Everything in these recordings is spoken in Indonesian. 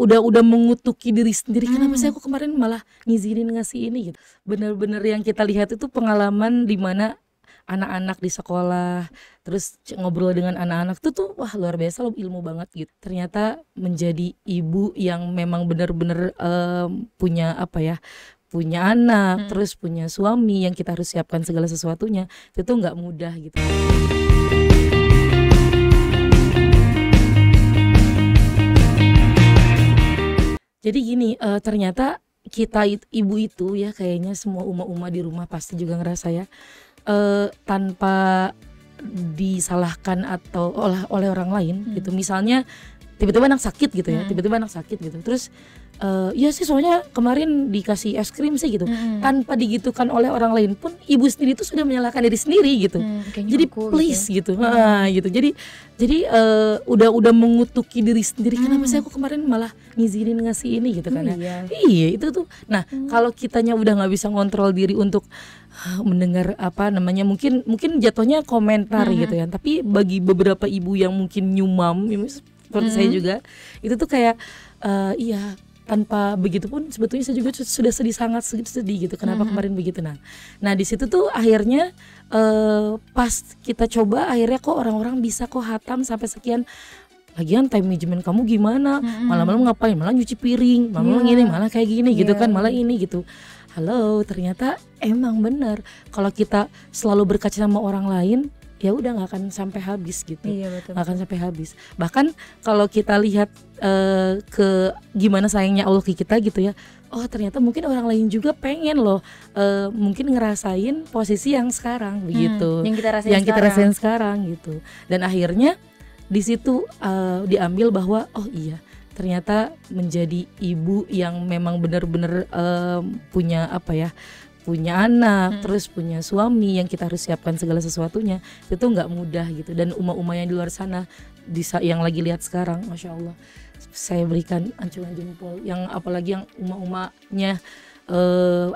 udah mengutuki diri sendiri, kenapa sih aku kemarin malah ngizinin ngasih ini gitu. Bener-bener yang kita lihat itu pengalaman di mana anak-anak di sekolah, terus ngobrol dengan anak-anak tuh wah luar biasa loh, ilmu banget gitu. Ternyata menjadi ibu yang memang benar-benar punya apa ya, punya anak, terus punya suami yang kita harus siapkan segala sesuatunya, itu tuh nggak mudah gitu. Jadi gini, ternyata kita ibu itu ya, kayaknya semua uma-uma di rumah pasti juga ngerasa ya, tanpa disalahkan atau oleh orang lain gitu. Misalnya tiba-tiba anak sakit gitu ya, tiba-tiba anak sakit gitu. Terus ya sih soalnya kemarin dikasih es krim sih gitu. Tanpa digitukan oleh orang lain pun ibu sendiri itu sudah menyalahkan diri sendiri gitu. Jadi please gitu. Gitu. Jadi udah mengutuki diri sendiri, kenapa sih aku kemarin malah ngizinin ngasih ini gitu kan ya. Iya, itu tuh. Nah, kalau kitanya udah nggak bisa ngontrol diri untuk mendengar apa namanya, mungkin jatuhnya komentar gitu ya. Tapi bagi beberapa ibu yang mungkin nyumam seperti saya juga, itu tuh kayak iya, tanpa begitu pun sebetulnya saya juga sudah sangat sedih gitu, kenapa kemarin begitu. Nah di situ tuh akhirnya pas kita coba, akhirnya kok orang-orang bisa kok hatam sampai sekian. Lagian time management kamu gimana, malam-malam ngapain, malah nyuci piring, malam-malam gini, malah kayak gini gitu kan, malah ini gitu. Halo, ternyata emang benar kalau kita selalu berkaca sama orang lain, ya udah nggak akan sampai habis gitu. Nggak akan sampai habis. Bahkan kalau kita lihat ke gimana sayangnya Allah ke kita gitu ya, oh ternyata mungkin orang lain juga pengen loh mungkin ngerasain posisi yang sekarang begitu, yang kita rasain sekarang gitu. Dan akhirnya di situ diambil bahwa oh iya, ternyata menjadi ibu yang memang benar-benar punya apa ya, punya anak, terus punya suami yang kita harus siapkan segala sesuatunya, itu nggak mudah gitu. Dan uma-uma yang di luar sana, yang lagi lihat sekarang, masya Allah, saya berikan acungan jempol. Yang apalagi yang uma-umanya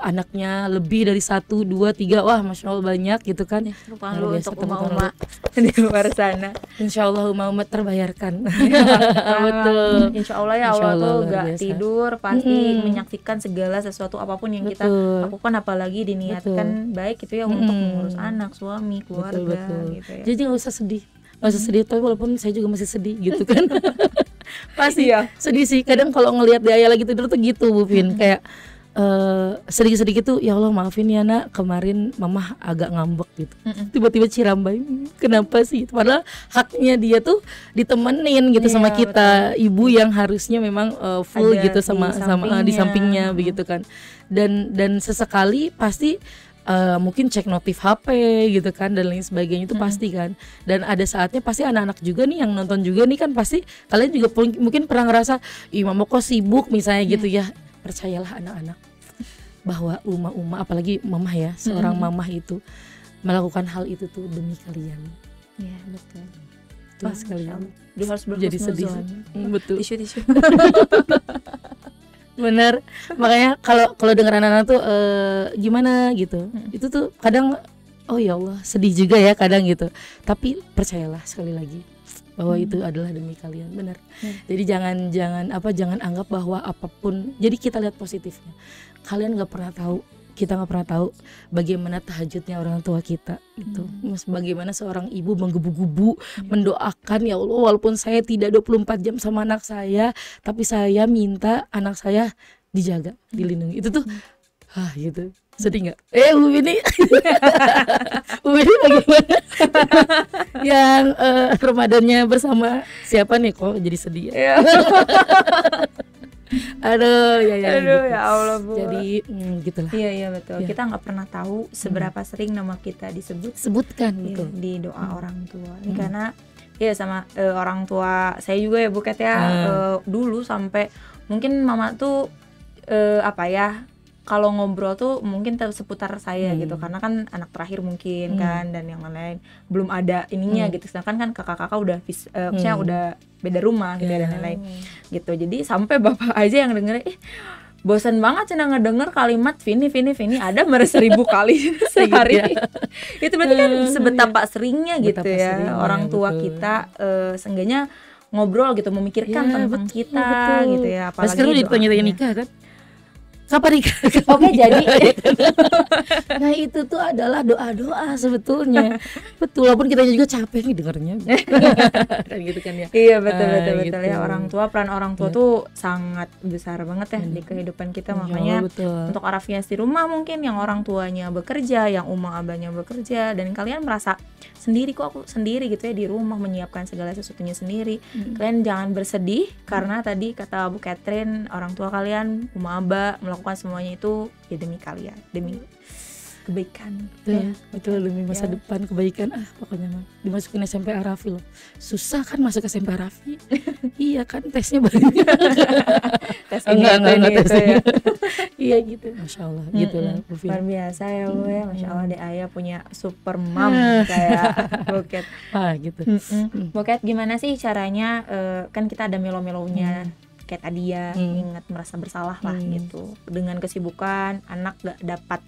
anaknya lebih dari 1, 2, 3, wah masya Allah banyak gitu kan. Lupa lu untuk uma-uma di luar sana. Insya Allah uma-uma terbayarkan. Betul. Insya Allah ya, Allah tuh gak tidur, pasti menyaksikan segala sesuatu apapun yang kita lakukan, apalagi diniatkan baik gitu ya, untuk mengurus anak, suami, keluarga. Gitu ya. Jadi nggak usah sedih. Tapi walaupun saya juga masih sedih gitu kan. Pasti ya sedih sih. Kadang kalau ngelihat dia lagi tidur tuh gitu Bu Vin, kayak sedikit-sedikit tuh, ya Allah maafin ya nak, kemarin mama agak ngambek gitu. Tiba-tiba Cirambai, kenapa sih? Padahal haknya dia tuh ditemenin gitu sama kita, ibu yang harusnya memang full ada gitu sama di sampingnya begitu kan. Dan sesekali pasti mungkin cek notif HP gitu kan, dan lain sebagainya itu pasti kan. Dan ada saatnya pasti anak-anak juga nih yang nonton juga nih kan, pasti kalian juga mungkin pernah ngerasa, ih mama kok sibuk misalnya gitu ya. Percayalah anak-anak bahwa uma-uma, apalagi mamah ya, seorang mamah itu melakukan hal itu tuh demi kalian. Iya betul. Tuh sekalian. Dia harus jadi sedih. Betul. Tisu. Bener. Makanya kalau dengar anak-anak tuh gimana gitu, itu tuh kadang oh ya Allah sedih juga ya kadang gitu. Tapi percayalah sekali lagi bahwa itu adalah demi kalian, benar. Jadi jangan anggap bahwa apapun. Jadi kita lihat positifnya. Kalian nggak pernah tahu, kita nggak pernah tahu bagaimana tahajudnya orang tua kita itu. Bagaimana seorang ibu menggebu-gebu mendoakan, ya Allah walaupun saya tidak 24 jam sama anak saya, tapi saya minta anak saya dijaga, dilindungi. Itu tuh gitu. Sedih nggak? Bu Bini Bu Bini bagaimana? Yang Ramadannya bersama siapa nih kok jadi sedih ya? Aduh ya gitu. Ya Allah Bu. Jadi gitulah. Iya betul ya. Kita nggak pernah tahu seberapa sering nama kita disebutkan gitu di doa orang tua. Ini karena ya sama orang tua saya juga ya Bu Kat ya, dulu sampai mungkin mama tuh apa ya, kalau ngobrol tuh mungkin seputar saya gitu, karena kan anak terakhir mungkin kan, dan yang lain belum ada ininya gitu. Sedangkan kan kakak-kakak udah maksudnya udah beda rumah gitu dan lain-lain gitu. Jadi sampai bapak aja yang denger, bosan banget cina ngedenger kalimat Vini ada 1000 kali sehari. Itu berarti kan sebetapa seringnya gitu ya orang tua kita seenggaknya ngobrol gitu, memikirkan Ya, tentang betul, kita betul. gitu ya, Nah, apalagi sekarang udah ditanya doanya. nikah kan? Kapan nikah? Oke, jadi Nah itu tuh adalah doa-doa sebetulnya. Betul, walaupun kita juga capek nih dengernya. Kan gitu kan ya. iya betul betul betul Gitu. ya, orang tua, peran orang tua Ya. tuh sangat besar banget ya di kehidupan kita. Insya Makanya Allah, betul. untuk Arafias di rumah mungkin yang orang tuanya bekerja, yang umang abahnya bekerja, dan kalian merasa sendiri, kok aku sendiri gitu ya di rumah menyiapkan segala sesuatunya sendiri. Kalian jangan bersedih karena tadi kata Bu Catherine, orang tua kalian, umang abah melakukan semuanya itu ya demi kalian, demi kebaikan. Betul, demi masa depan kebaikan. Pokoknya mah dimasukin SMP Arafi loh. Susah kan masuk SMP Arafi? Iya kan, tesnya banyak. Tes Enggak itu tesnya. ya. Iya gitu, Masya Allah gitu lah Bu Vin. Luar biasa ya Bu ya, Masya Allah deh Ayah punya super mom kayak Buket. Gitu. Buket, gimana sih caranya, kan kita ada melo-melonya kayak tadi ya, ingat merasa bersalah lah gitu, dengan kesibukan anak gak dapat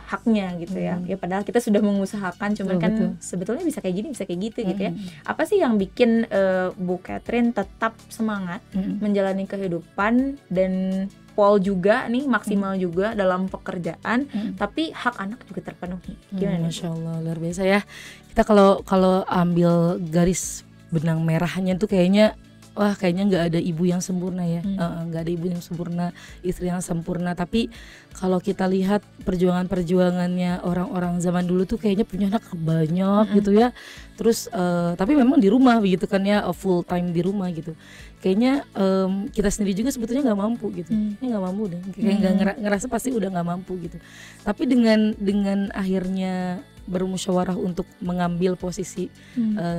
haknya gitu ya. Ya padahal kita sudah mengusahakan, cuman kan sebetulnya bisa kayak gini, bisa kayak gitu gitu ya. Apa sih yang bikin Bu Catherine tetap semangat menjalani kehidupan, dan Paul juga nih maksimal juga dalam pekerjaan, tapi hak anak juga terpenuhi? Gimana nih? Masya Allah, luar biasa ya. Kita kalau ambil garis benang merahnya tuh kayaknya nggak ada ibu yang sempurna ya. Nggak ada ibu yang sempurna, istri yang sempurna. Tapi kalau kita lihat perjuangannya orang-orang zaman dulu tuh kayaknya punya anak banyak gitu ya. Terus tapi memang di rumah begitu kan ya, full time di rumah gitu. Kayaknya kita sendiri juga sebetulnya nggak mampu gitu. Ini nggak mampu deh. Kayak ngerasa pasti udah nggak mampu gitu. Tapi dengan akhirnya bermusyawarah untuk mengambil posisi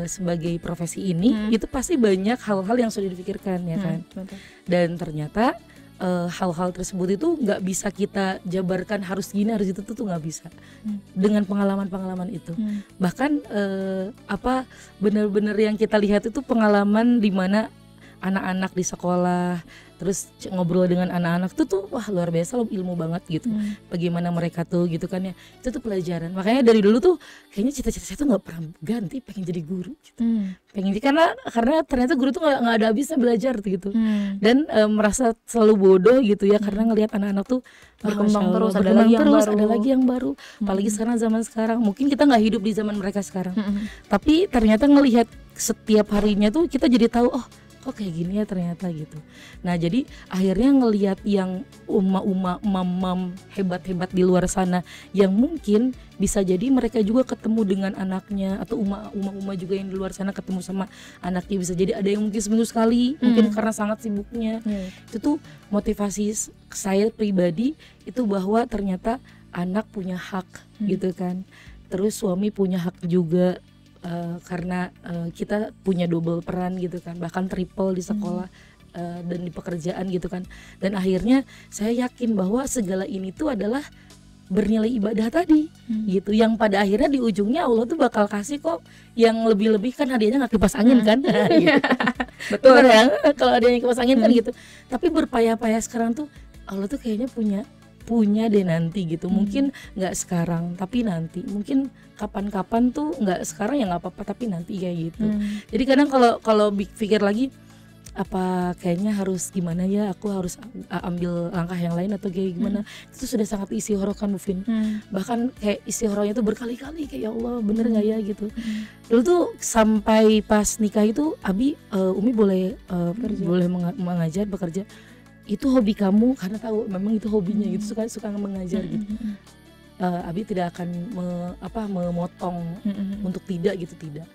sebagai profesi ini, itu pasti banyak hal-hal yang sudah dipikirkan ya kan. Dan ternyata hal-hal tersebut itu nggak bisa kita jabarkan harus gini harus itu tuh nggak bisa. Dengan pengalaman-pengalaman itu, bahkan benar-benar yang kita lihat itu pengalaman di mana anak-anak di sekolah, terus ngobrol dengan anak-anak tuh wah luar biasa loh, ilmu banget gitu. Bagaimana mereka tuh gitu kan ya, itu tuh pelajaran. Makanya dari dulu tuh kayaknya cita-cita saya tuh nggak pernah ganti, pengen jadi guru gitu. Pengen karena ternyata guru tuh nggak ada habisnya belajar tuh gitu. Dan merasa selalu bodoh gitu ya, karena ngelihat anak-anak tuh berkembang terus, ada lagi yang baru. Apalagi sekarang mungkin kita nggak hidup di zaman mereka sekarang, tapi ternyata ngelihat setiap harinya tuh kita jadi tahu, oh kok kayak gini ya ternyata gitu. Nah jadi akhirnya ngelihat yang mam hebat-hebat di luar sana, yang mungkin bisa jadi mereka juga ketemu dengan anaknya, atau uma juga yang di luar sana ketemu sama anaknya, bisa jadi ada yang mungkin seminggu sekali, mungkin karena sangat sibuknya. Itu tuh motivasi saya pribadi itu, bahwa ternyata anak punya hak gitu kan, terus suami punya hak juga. Karena kita punya double peran gitu kan, bahkan triple di sekolah dan di pekerjaan gitu kan. Dan akhirnya saya yakin bahwa segala ini tuh adalah bernilai ibadah tadi gitu, yang pada akhirnya di ujungnya Allah tuh bakal kasih kok yang lebih-lebih, kan hadiahnya nggak kipas angin kan. Gitu. Betul ya, kalau hadiahnya kipas angin kan gitu. Tapi berpayah-payah sekarang tuh Allah tuh kayaknya punya deh nanti gitu. Mungkin nggak sekarang tapi nanti, mungkin kapan-kapan tuh, nggak sekarang ya nggak apa-apa tapi nanti kayak gitu. Jadi kadang kalau pikir lagi, apa kayaknya harus gimana ya, aku harus ambil langkah yang lain atau kayak gimana. Itu sudah sangat istihorokan Bu Vin. Bahkan kayak istihoronya itu berkali-kali, kayak ya Allah bener nggak ya gitu. Dulu tuh sampai pas nikah itu Umi boleh mengajar, bekerja. Itu hobi kamu, karena tahu memang itu hobinya gitu, suka mengajar gitu. Abi tidak akan memotong untuk tidak gitu, tidak.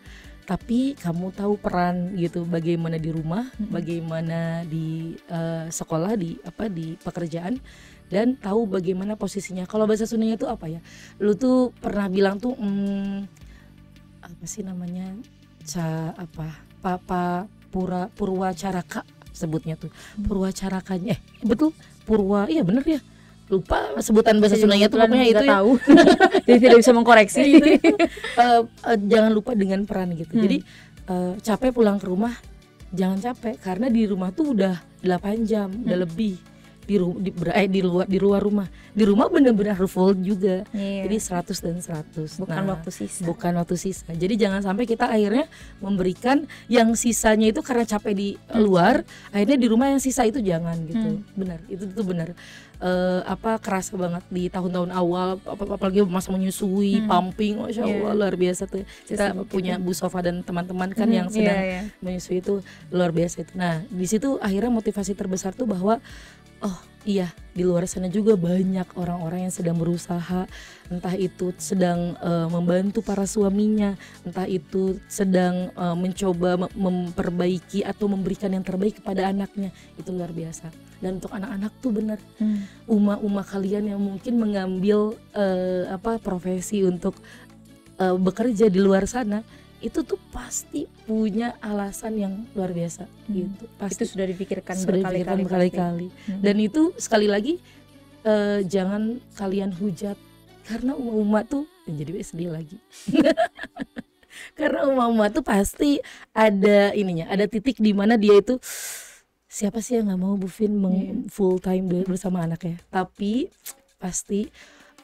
Tapi kamu tahu peran gitu, bagaimana di rumah, bagaimana di sekolah, di pekerjaan, dan tahu bagaimana posisinya. Kalau bahasa Sundanya itu apa ya? Lu tuh pernah bilang tuh apa sih namanya? Purwacaraka sebutnya tuh. Purwacarakanya betul, iya bener ya. Lupa sebutan bahasa Sundanya tuh, pokoknya itu ya. Tahu. Jadi tidak bisa mengkoreksi. Jangan lupa dengan peran gitu. Jadi capek pulang ke rumah, jangan capek, karena di rumah tuh udah 8 jam, udah lebih. di luar rumah. Di rumah benar-benar full juga. Iya. Jadi 100 dan 100. Bukan waktu sisa. Bukan waktu sisa. Jadi jangan sampai kita akhirnya memberikan yang sisanya itu karena capek di luar, akhirnya di rumah yang sisa itu jangan gitu. Benar, itu tuh benar. Kerasa banget di tahun-tahun awal, apalagi masa menyusui, pumping, masya Allah luar biasa tuh. Kita punya Bu Sofa dan teman-teman kan yang sedang menyusui itu luar biasa itu. Nah di situ akhirnya motivasi terbesar tuh bahwa oh iya, di luar sana juga banyak orang-orang yang sedang berusaha, entah itu sedang membantu para suaminya, entah itu sedang mencoba memperbaiki atau memberikan yang terbaik kepada anaknya. Itu luar biasa. Dan untuk anak-anak tuh benar, uma kalian yang mungkin mengambil profesi untuk bekerja di luar sana, itu tuh pasti punya alasan yang luar biasa gitu. Pasti itu sudah dipikirkan berkali-kali. Dan itu sekali lagi jangan kalian hujat, karena uma tuh jadi sedih lagi. Karena uma tuh pasti ada ininya, ada titik di mana dia itu, siapa sih yang nggak mau Bu Vin full time bersama anaknya. Tapi pasti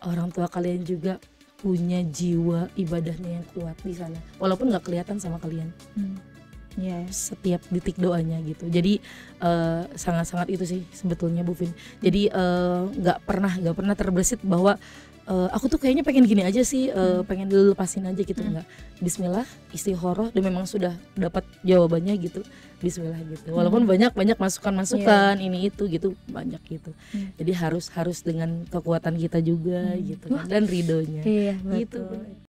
orang tua kalian juga punya jiwa ibadahnya yang kuat di sana, walaupun nggak kelihatan sama kalian. Setiap detik doanya gitu. Jadi sangat-sangat itu sih sebetulnya Bu Vin. Jadi nggak pernah terbersit bahwa aku tuh kayaknya pengen gini aja sih, pengen dilepasin aja gitu. Enggak. Bismillah, istikharah, dan memang sudah dapat jawabannya gitu. Bismillah gitu. Walaupun banyak masukan-masukan ini itu gitu, banyak gitu. Jadi harus dengan kekuatan kita juga gitu kan, dan ridhonya. Iya, gitu. betul.